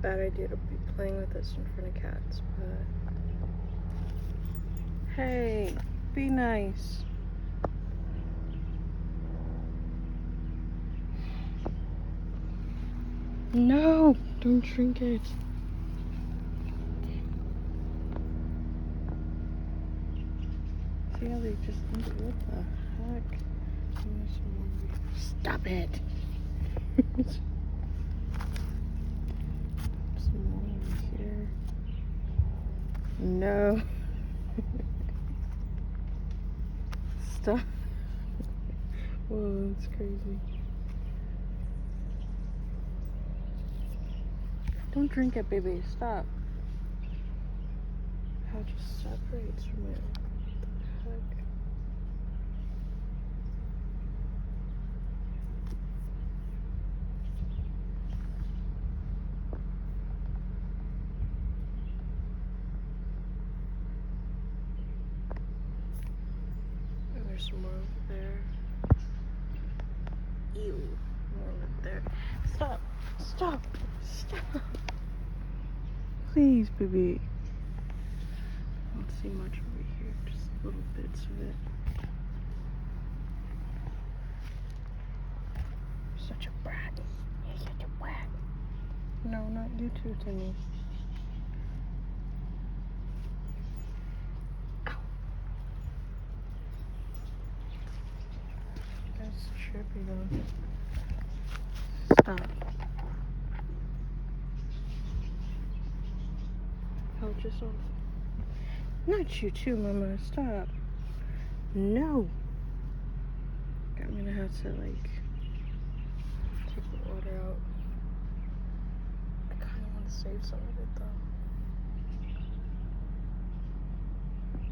bad idea to be playing with this in front of cats, but hey, be nice. No, don't drink it. See how they just, what the heck? Stop it. Some more over here. No. Stop. Whoa, that's crazy. Don't drink it, baby. Stop. How it just separates from it. What the heck? And there's some more over there. Ew. More over there. Stop. Stop. Stop. Please, baby. I don't see much over here. Just little bits of it. Such a brat. You're such a brat. No, not you too, Timmy. Ow. That's trippy though. Stop. Hold yourself. Not you too, Mama. Stop. No. I'm gonna have to like take the water out. I kinda wanna save some of it though.